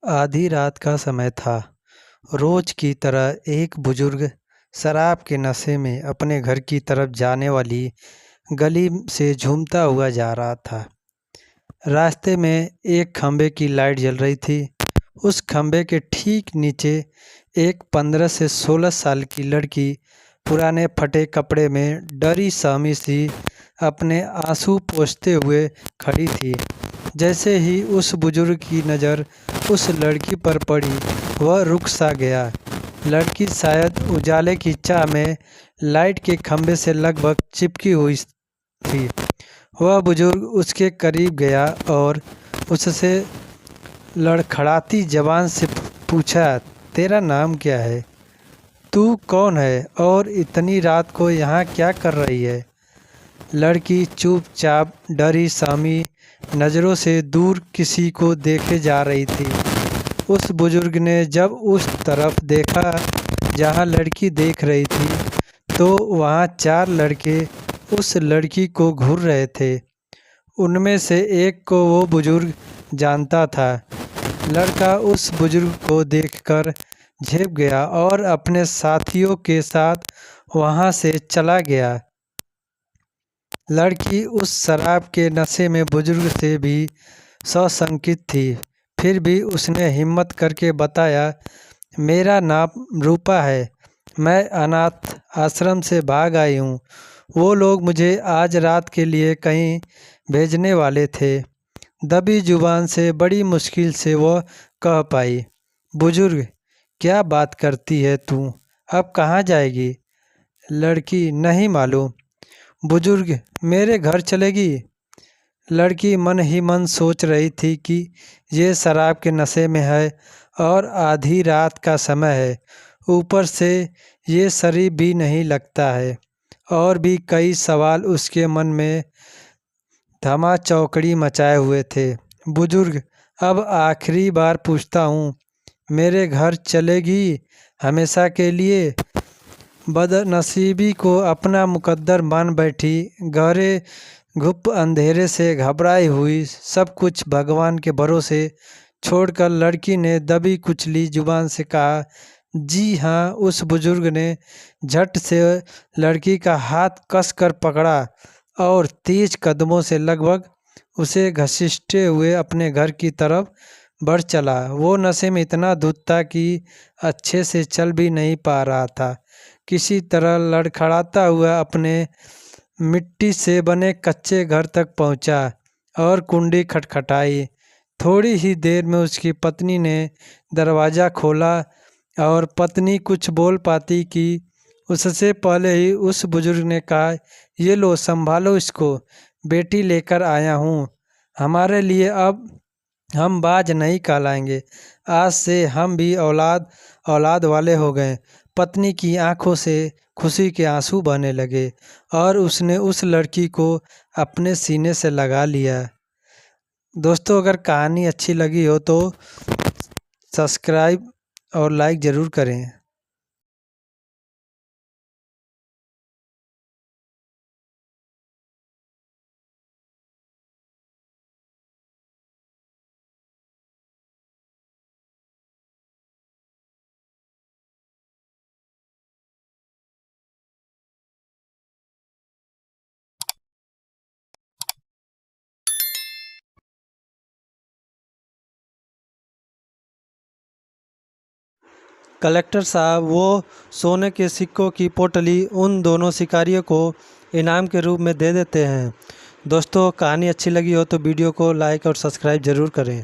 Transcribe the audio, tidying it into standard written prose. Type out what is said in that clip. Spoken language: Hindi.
आधी रात का समय था। रोज की तरह एक बुजुर्ग शराब के नशे में अपने घर की तरफ जाने वाली गली से झूमता हुआ जा रहा था। रास्ते में एक खंबे की लाइट जल रही थी। उस खंबे के ठीक नीचे एक 15 से 16 साल की लड़की पुराने फटे कपड़े में डरी सहमी सी अपने आंसू पोंछते हुए खड़ी थी। जैसे ही उस बुजुर्ग की नज़र उस लड़की पर पड़ी, वह रुक सा गया। लड़की शायद उजाले की चाह में लाइट के खंभे से लगभग चिपकी हुई थी। वह बुजुर्ग उसके करीब गया और उससे लड़खड़ाती जबान से पूछा, तेरा नाम क्या है? तू कौन है और इतनी रात को यहाँ क्या कर रही है? लड़की चुपचाप डरी सहमी नज़रों से दूर किसी को देखे जा रही थी। उस बुजुर्ग ने जब उस तरफ देखा जहाँ लड़की देख रही थी, तो वहाँ 4 लड़के उस लड़की को घूर रहे थे। उनमें से एक को वो बुजुर्ग जानता था। लड़का उस बुजुर्ग को देखकर झेप गया और अपने साथियों के साथ वहाँ से चला गया। लड़की उस शराब के नशे में बुजुर्ग से भी सशंकित थी, फिर भी उसने हिम्मत करके बताया, मेरा नाम रूपा है, मैं अनाथ आश्रम से भाग आई हूँ। वो लोग मुझे आज रात के लिए कहीं भेजने वाले थे। दबी जुबान से बड़ी मुश्किल से वह कह पाई, बुजुर्ग क्या बात करती है तू? अब कहाँ जाएगी? लड़की, नहीं मालूम। बुजुर्ग, मेरे घर चलेगी? लड़की मन ही मन सोच रही थी कि ये शराब के नशे में है और आधी रात का समय है, ऊपर से ये शरीफ भी नहीं लगता है। और भी कई सवाल उसके मन में धमा चौकड़ी मचाए हुए थे। बुजुर्ग, अब आखिरी बार पूछता हूँ, मेरे घर चलेगी हमेशा के लिए? बदनसीबी को अपना मुकद्दर मान बैठी, गहरे गुप्त अंधेरे से घबराई हुई सब कुछ भगवान के भरोसे छोड़कर लड़की ने दबी कुचली जुबान से कहा, जी हाँ। उस बुजुर्ग ने झट से लड़की का हाथ कसकर पकड़ा और तेज कदमों से लगभग उसे घसीटते हुए अपने घर की तरफ बढ़ चला। वो नशे में इतना धुत था कि अच्छे से चल भी नहीं पा रहा था। किसी तरह लड़खड़ाता हुआ अपने मिट्टी से बने कच्चे घर तक पहुंचा और कुंडी खटखटाई। थोड़ी ही देर में उसकी पत्नी ने दरवाज़ा खोला और पत्नी कुछ बोल पाती कि उससे पहले ही उस बुजुर्ग ने कहा, ये लो संभालो इसको, बेटी लेकर आया हूँ। हमारे लिए अब हम बाज नहीं कहलाएंगे, आज से हम भी औलाद वाले हो गए। पत्नी की आंखों से खुशी के आंसू बहने लगे और उसने उस लड़की को अपने सीने से लगा लिया। दोस्तों, अगर कहानी अच्छी लगी हो तो सब्सक्राइब और लाइक ज़रूर करें। कलेक्टर साहब वो सोने के सिक्कों की पोटली उन दोनों शिकारियों को इनाम के रूप में दे देते हैं। दोस्तों, कहानी अच्छी लगी हो तो वीडियो को लाइक और सब्सक्राइब ज़रूर करें।